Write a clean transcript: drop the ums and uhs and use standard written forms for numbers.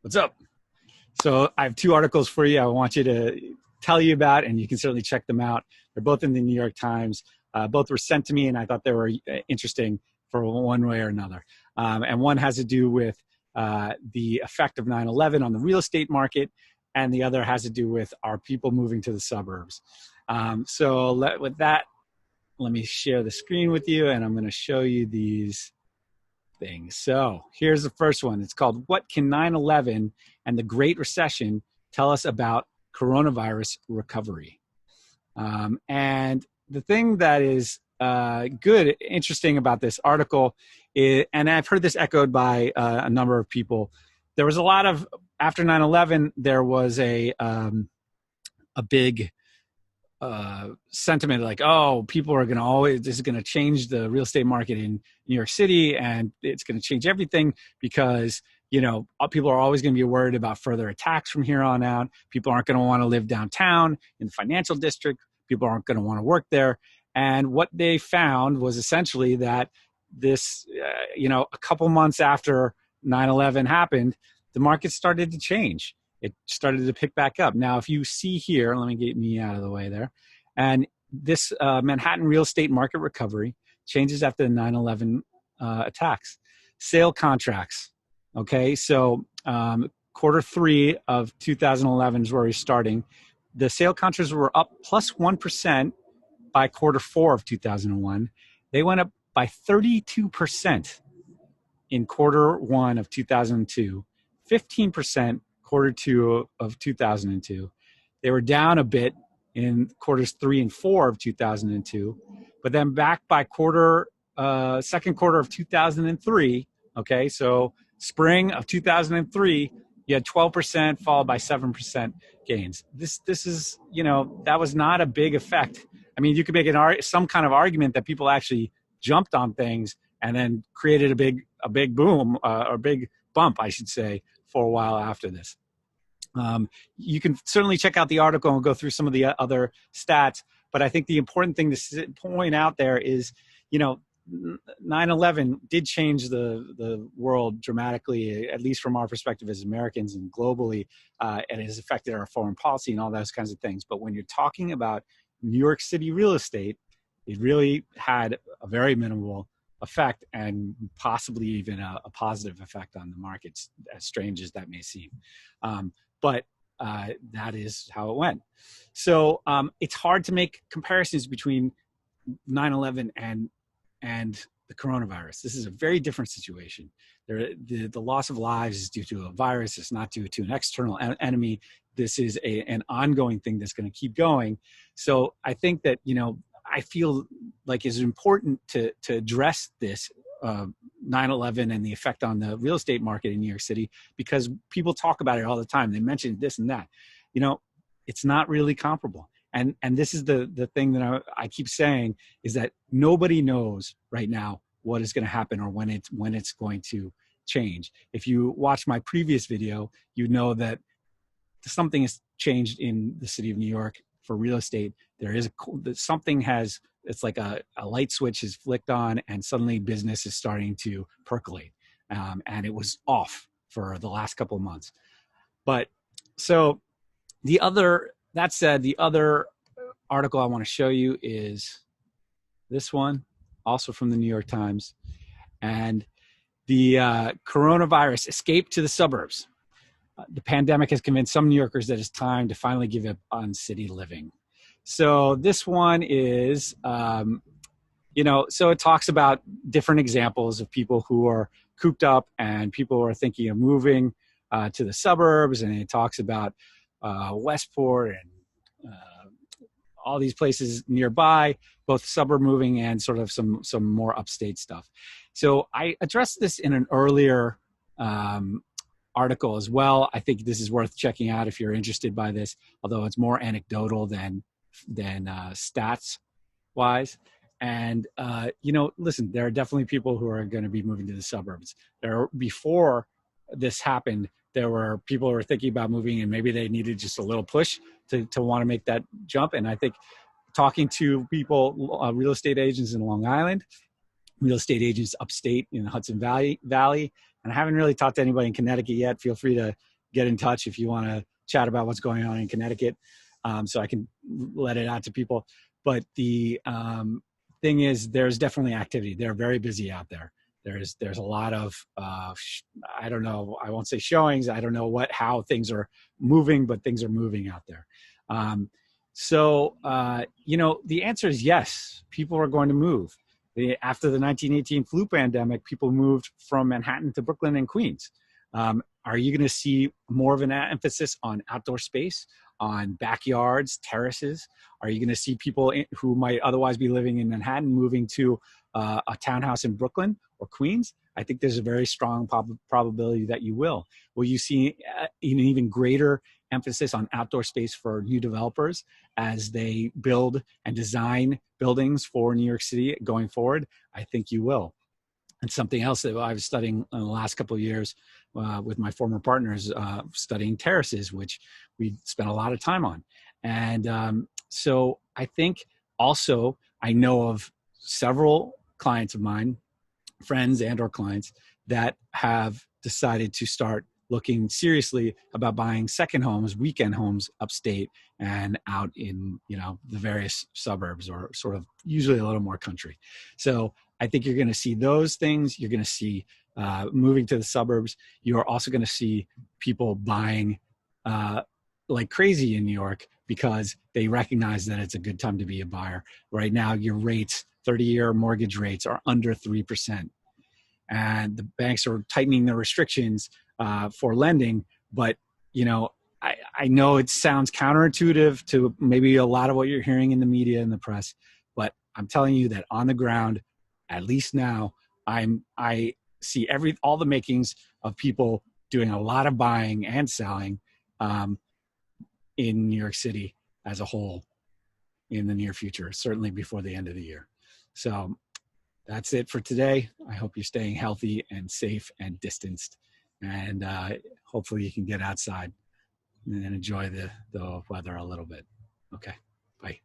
What's up? So I have two articles for you I want you to tell you about, and you can certainly check them out. They're both in the New York Times. Both were sent to me, and I thought they were interesting for one way or another. And one has to do with the effect of 9/11 on the real estate market, and the other has to do with our people moving to the suburbs. With that, let me share the screen with you, and I'm going to show you these things. So here's the first one. It's called "What Can 9/11 and the Great Recession Tell Us About Coronavirus Recovery?" And the thing that is interesting about this article is, and I've heard this echoed by a number of people, there was a lot of, after 9/11, there was a big sentiment like, oh, people are going to always, this is going to change the real estate market in New York City, and it's going to change everything because, you know, people are always going to be worried about further attacks from here on out. People aren't going to want to live downtown in the financial district. People aren't going to want to work there. And what they found was essentially that this, a couple months after 9/11 happened, the market started to change. It started to pick back up. Now, if you see here, let me get me out of the way there. And this Manhattan real estate market recovery changes after the 9/11 attacks. Sale contracts, okay? So Q3 of 2011 is where we're starting. The sale contracts were up plus 1% by Q4 of 2001. They went up by 32% in Q1 of 2002, 15% Q2 of 2002. They were down a bit in Q3 and 4 of 2002, but then back by second quarter of 2003. Okay, so spring of 2003, you had 12% followed by 7% gains. This is, that was not a big effect. I mean, you could make some kind of argument that people actually jumped on things and then created a big boom, or big bump, I should say, for a while after this. You can certainly check out the article and go through some of the other stats, but I think the important thing to point out there is, 9/11 did change the world dramatically, at least from our perspective as Americans and globally, and it has affected our foreign policy and all those kinds of things. But when you're talking about New York City real estate, it really had a very minimal effect, and possibly even a positive effect on the markets, as strange as that may seem. But that is how it went. So it's hard to make comparisons between 9/11 and the coronavirus. This is a very different situation. The loss of lives is due to a virus. It's not due to an external enemy. This is an ongoing thing that's going to keep going. So I think that, I feel like it's important to address this 9/11 and the effect on the real estate market in New York City, because people talk about it all the time. They mention this and that. It's not really comparable. And this is the thing that I keep saying, is that nobody knows right now what is going to happen or when it's going to change. If you watch my previous video, you know that something has changed in the city of New York for real estate. It's like a light switch is flicked on, and suddenly business is starting to percolate. And it was off for the last couple of months. But so that said, the other article I want to show you is this one, also from the New York Times. And the coronavirus escape to the suburbs. The pandemic has convinced some New Yorkers that it's time to finally give up on city living. So this one is, so it talks about different examples of people who are cooped up and people who are thinking of moving to the suburbs. And it talks about Westport and all these places nearby, both suburb moving and sort of some more upstate stuff. So I addressed this in an earlier article as well. I think this is worth checking out if you're interested by this, although it's more anecdotal than stats wise. And listen, there are definitely people who are going to be moving to the suburbs. Before this happened, there were people who were thinking about moving, and maybe they needed just a little push to want to make that jump. And I think talking to people, real estate agents in Long Island, real estate agents upstate in the Hudson Valley, and I haven't really talked to anybody in Connecticut yet. Feel free to get in touch if you want to chat about what's going on in Connecticut, so I can let it out to people. But the thing is, there's definitely activity. They're very busy out there. There's a lot of I don't know, I won't say showings. I don't know how things are moving, but things are moving out there. The answer is yes. People are going to move. After the 1918 flu pandemic, people moved from Manhattan to Brooklyn and Queens. Are you going to see more of an emphasis on outdoor space, on backyards, terraces? Are you going to see people who might otherwise be living in Manhattan moving to a townhouse in Brooklyn or Queens? I think there's a very strong probability that you will. Will you see an even greater emphasis on outdoor space for new developers as they build and design buildings for New York City going forward? I think you will. And something else that I was studying in the last couple of years with my former partners, studying terraces, which we spent a lot of time on. And so I think also I know of several clients of mine, friends and or clients, that have decided to start looking seriously about buying second homes, weekend homes upstate and out in, the various suburbs, or sort of usually a little more country. So I think you're going to see those things. You're going to see moving to the suburbs. You're also going to see people buying like crazy in New York because they recognize that it's a good time to be a buyer. Right now, your rates, 30-year mortgage rates, are under 3%. And the banks are tightening their restrictions for lending. But, I know it sounds counterintuitive to maybe a lot of what you're hearing in the media and the press, but I'm telling you that on the ground, at least now, I see all the makings of people doing a lot of buying and selling in New York City as a whole in the near future, certainly before the end of the year. So that's it for today. I hope you're staying healthy and safe and distanced, and hopefully you can get outside and enjoy the weather a little bit. Okay, bye.